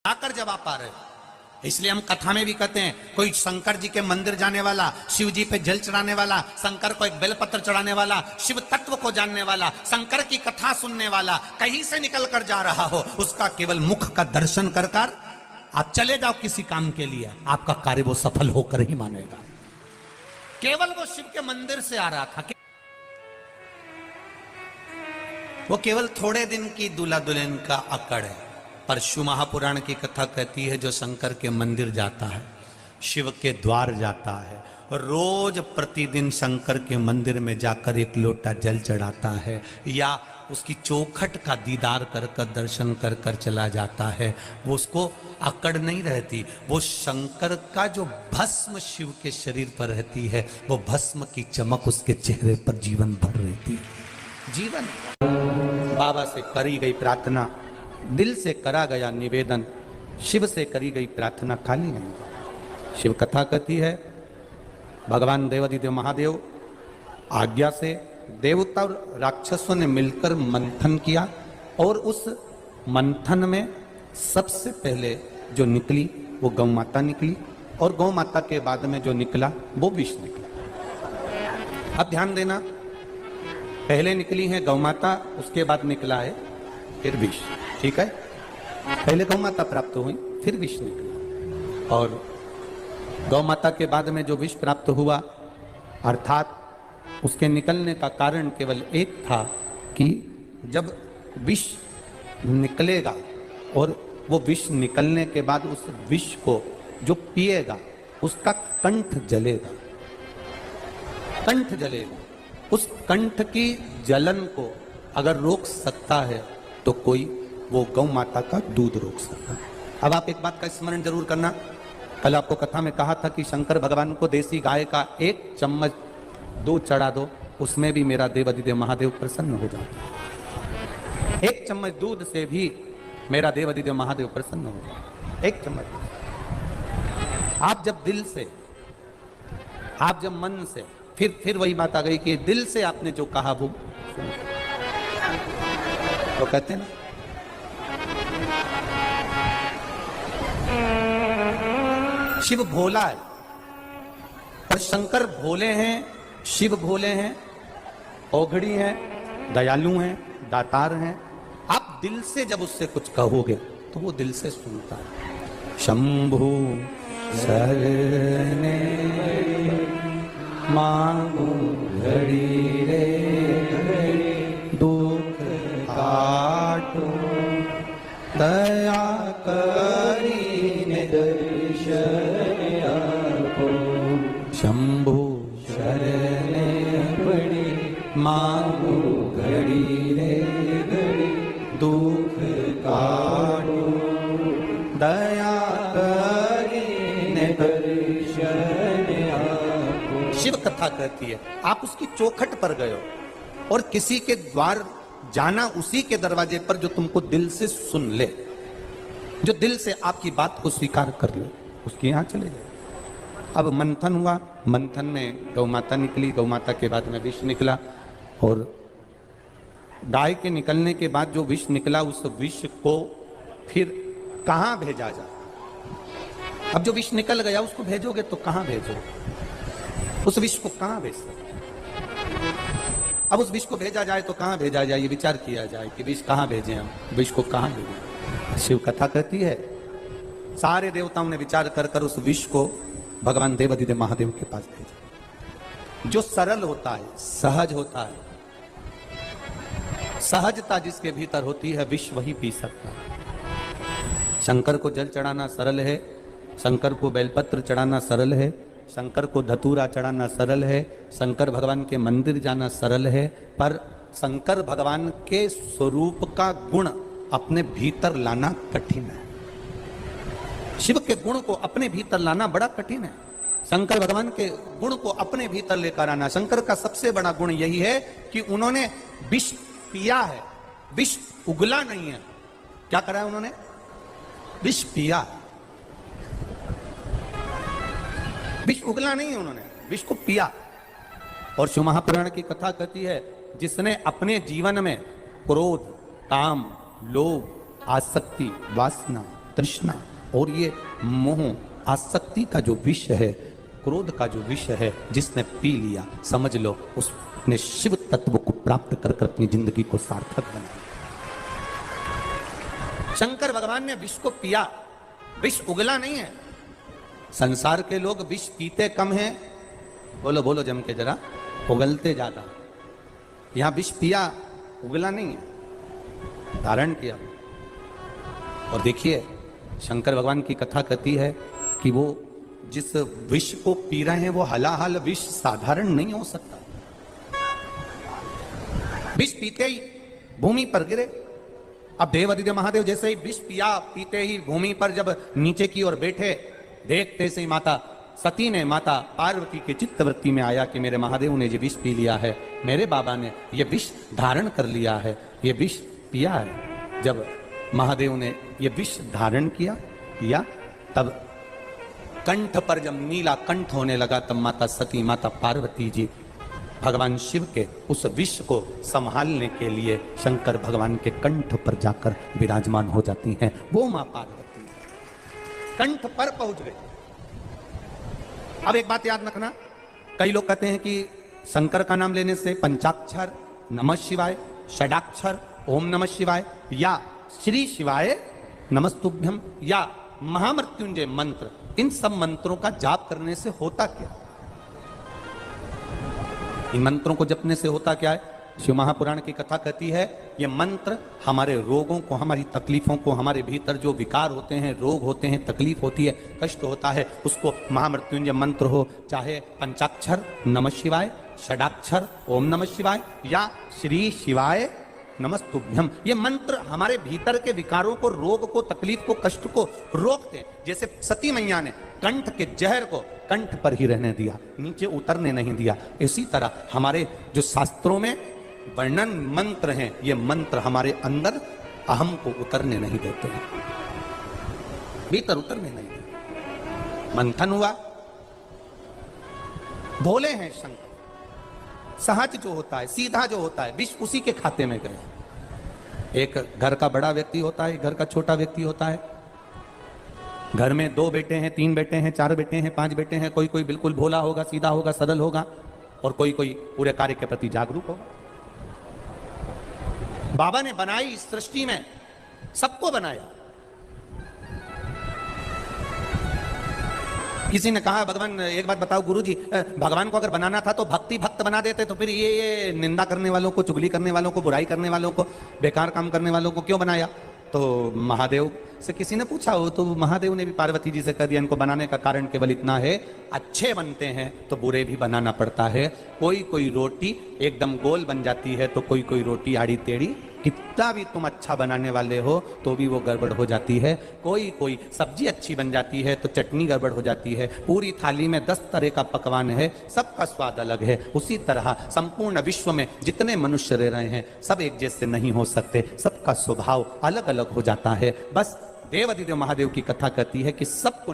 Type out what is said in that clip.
आकर जब आप आ रहे हो, इसलिए हम कथा में भी कहते हैं, कोई शंकर जी के मंदिर जाने वाला, शिव जी पे जल चढ़ाने वाला, शंकर को एक बेलपत्र चढ़ाने वाला, शिव तत्व को जानने वाला, शंकर की कथा सुनने वाला, कहीं से निकल कर जा रहा हो, उसका केवल मुख का दर्शन कर आप चले जाओ किसी काम के लिए, आपका कार्य वो सफल होकर ही मानेगा। केवल वो शिव के मंदिर से आ रहा था, वो केवल थोड़े दिन की दूल्हा दुल्हन का अकड़ है। पर शिव महापुराण की कथा कहती है, जो शंकर के मंदिर जाता है, शिव के द्वार जाता है, रोज प्रतिदिन शंकर के मंदिर में जाकर एक लोटा जल चढ़ाता है या उसकी चौखट का दीदार कर कर दर्शन कर कर चला जाता है, वो उसको अकड़ नहीं रहती। वो शंकर का जो भस्म शिव के शरीर पर रहती है, वो भस्म की चमक उसके चेहरे पर जीवन भर रहती है। जीवन बाबा से करी गई प्रार्थना, दिल से करा गया निवेदन, शिव से करी गई प्रार्थना खाली नहीं। शिव कथा कहती है, भगवान देवादिदेव महादेव आज्ञा से देवता और राक्षसों ने मिलकर मंथन किया, और उस मंथन में सबसे पहले जो निकली वो गौ माता निकली, और गौ माता के बाद में जो निकला वो विष निकला। अब ध्यान देना, पहले निकली है गौ माता, उसके बाद निकला है फिर विष, ठीक है। पहले गौ माता प्राप्त हुई, फिर विष निकला, और गौ माता के बाद में जो विष प्राप्त हुआ, अर्थात उसके निकलने का कारण केवल एक था कि जब विष निकलेगा और वो विष निकलने के बाद उस विष को जो पिएगा उसका कंठ जलेगा, कंठ जलेगा। उस कंठ की जलन को अगर रोक सकता है तो कोई वो गौ माता का दूध रोक सकता है। अब आप एक बात का स्मरण जरूर करना, कल आपको कथा में कहा था कि शंकर भगवान को देसी गाय का 1 चम्मच दूध चढ़ा दो, उसमें भी मेरा देवादिदेव महादेव प्रसन्न हो जाता है। 1 चम्मच दूध से भी मेरा देवादिदेव महादेव प्रसन्न हो जाता है। 1 चम्मच। आप जब दिल से, आप जब मन से, फिर वही बात आ गई कि दिल से आपने जो कहा वो तो कहते हैं ना, शिव भोला है और शंकर भोले हैं, शिव भोले हैं, औघड़ी हैं, दयालु हैं, दातार हैं। आप दिल से जब उससे कुछ कहोगे तो वो दिल से सुनता है। शंभु शरणे मांगू घड़ी रे दुख काटो, दया करीने दर्शन आपो। शंभु शरणे पड़ी मांगू घड़ी रे घड़ी दुख काटो, दया करीने दर्शन आपो। शिव कथा कहती है, आप उसकी चौखट पर गए हो और किसी के द्वार जाना, उसी के दरवाजे पर जो तुमको दिल से सुन ले, जो दिल से आपकी बात को स्वीकार कर ले, उसके यहां चले जाए। अब मंथन हुआ, मंथन में गौ माता निकली, गौ माता के बाद में विष निकला, और गाय के निकलने के बाद जो विष निकला, उस विष को फिर कहां भेजा जाए। अब जो विष निकल गया उसको भेजोगे तो कहां भेजोगे, उस विष को कहां भेज सकते। अब उस विष को भेजा जाए तो कहां भेजा जाए, ये विचार किया जाए कि विष कहां भेजें, हम विष को कहां भेजें। शिव कथा कहती है, सारे देवताओं ने विचार कर कर उस विष को भगवान देवादिदेव महादेव के पास भेजा। जो सरल होता है, सहज होता है, सहजता जिसके भीतर होती है, विष वही पी सकता है। शंकर को जल चढ़ाना सरल है, शंकर को बेलपत्र चढ़ाना सरल है, शंकर को धतूरा चढ़ाना सरल है, शंकर भगवान के मंदिर जाना सरल है, पर शंकर भगवान के स्वरूप का गुण अपने भीतर लाना कठिन है। शिव के गुण को अपने भीतर लाना बड़ा कठिन है। शंकर भगवान के गुण को अपने भीतर लेकर आना, शंकर का सबसे बड़ा गुण यही है कि उन्होंने विष पिया है, विष उगला नहीं है। क्या करा है उन्होंने, विष पिया, विष उगला नहीं है, उन्होंने विष को पिया। और शिव महापुराण की कथा कहती है, जिसने अपने जीवन में क्रोध, काम, लोभ, आसक्ति, वासना तृष्णा और ये मोह आसक्ति का जो विष है, क्रोध का जो विष है, जिसने पी लिया, समझ लो उसने शिव तत्व को प्राप्त कर कर अपनी जिंदगी को सार्थक बनाया। शंकर भगवान ने विष को पिया, विष उगला नहीं है। संसार के लोग विष पीते कम हैं, बोलो बोलो जम के जरा, उगलते ज्यादा। यहां विष पिया, उगला नहीं है, धारण किया। और देखिए शंकर भगवान की कथा कहती है कि वो जिस विष को पी रहे हैं वो हलाहल विष साधारण नहीं हो सकता। विष पीते ही भूमि पर गिरे। अब देवादिदेव महादेव जैसे ही विष पिया, पीते ही भूमि पर जब नीचे की ओर बैठे, देखते से ही माता सती ने, माता पार्वती के चित्तवृत्ति में आया कि मेरे महादेव ने ये विष पी लिया है, मेरे बाबा ने ये विष धारण कर लिया है, ये विष पिया है। जब महादेव ने ये विष धारण किया तब कंठ पर जब नीला कंठ होने लगा, तब माता सती, माता पार्वती जी भगवान शिव के उस विष को संभालने के लिए शंकर भगवान के कंठ पर जाकर विराजमान हो जाती हैं। वो मां पार्वती कंठ पर पहुंच गई। अब एक बात याद रखना, कई लोग कहते हैं कि शंकर का नाम लेने से पंचाक्षर नमः शिवाय, षडाक्षर ओम नमः शिवाय, या श्री शिवाय नमस्तुभ्यम, या महामृत्युंजय मंत्र, इन सब मंत्रों का जाप करने से होता क्या? इन मंत्रों को जपने से होता क्या है? शिव महापुराण की कथा कहती है ये मंत्र हमारे रोगों को, हमारी तकलीफों को, हमारे भीतर जो विकार होते हैं, रोग होते हैं, तकलीफ होती है, कष्ट होता है, उसको महामृत्युंजय मंत्र हो, चाहे पंचाक्षर नमः शिवाय, षडाक्षर ओम नमः शिवाय, या श्री शिवाय नमस्तुभ्यम, ये मंत्र हमारे भीतर के विकारों को, रोग को, तकलीफ को, कष्ट को रोकते हैं। जैसे सती मैया ने कंठ के जहर को कंठ पर ही रहने दिया, नीचे उतरने नहीं दिया, इसी तरह हमारे जो शास्त्रों में वर्णन मंत्र हैं, ये मंत्र हमारे अंदर अहम को उतरने नहीं देते हैं, भीतर उतरने नहीं देते। मंथन हुआ, भोले हैं शंकर, सहज जो होता है, सीधा जो होता है, विष उसी के खाते में गए। एक घर का बड़ा व्यक्ति होता है, घर का छोटा व्यक्ति होता है। घर में 2 बेटे हैं, 3 बेटे हैं, 4 बेटे हैं, 5 बेटे हैं, कोई कोई बिल्कुल भोला होगा, सीधा होगा, सरल होगा, और कोई कोई पूरे कार्य के प्रति जागरूक होगा। बाबा ने बनाई इस सृष्टि में, सबको बनाया। किसी ने कहा भगवान, एक बात बताओ गुरुजी, भगवान को अगर बनाना था तो भक्ति भक्त बना देते, तो फिर ये निंदा करने वालों को, चुगली करने वालों को, बुराई करने वालों को, बेकार काम करने वालों को क्यों बनाया? तो महादेव से किसी ने पूछा हो, तो महादेव ने भी पार्वती जी से कह दिया इनको बनाने का कारण केवल इतना है, अच्छे बनते हैं तो बुरे भी बनाना पड़ता है। कोई कोई रोटी एकदम गोल बन जाती है, तो कोई कोई रोटी आड़ी टेढ़ी, कितना भी तुम अच्छा बनाने वाले हो तो भी वो गड़बड़ हो जाती है। कोई कोई सब्जी अच्छी बन जाती है तो चटनी गड़बड़ हो जाती है। पूरी थाली में 10 तरह का पकवान है, सबका स्वाद अलग है। उसी तरह संपूर्ण विश्व में जितने मनुष्य रह रहे हैं सब एक जैसे नहीं हो सकते, सबका स्वभाव अलग अलग हो जाता है। बस देवादिदेव महादेव की कथा कहती है कि सबको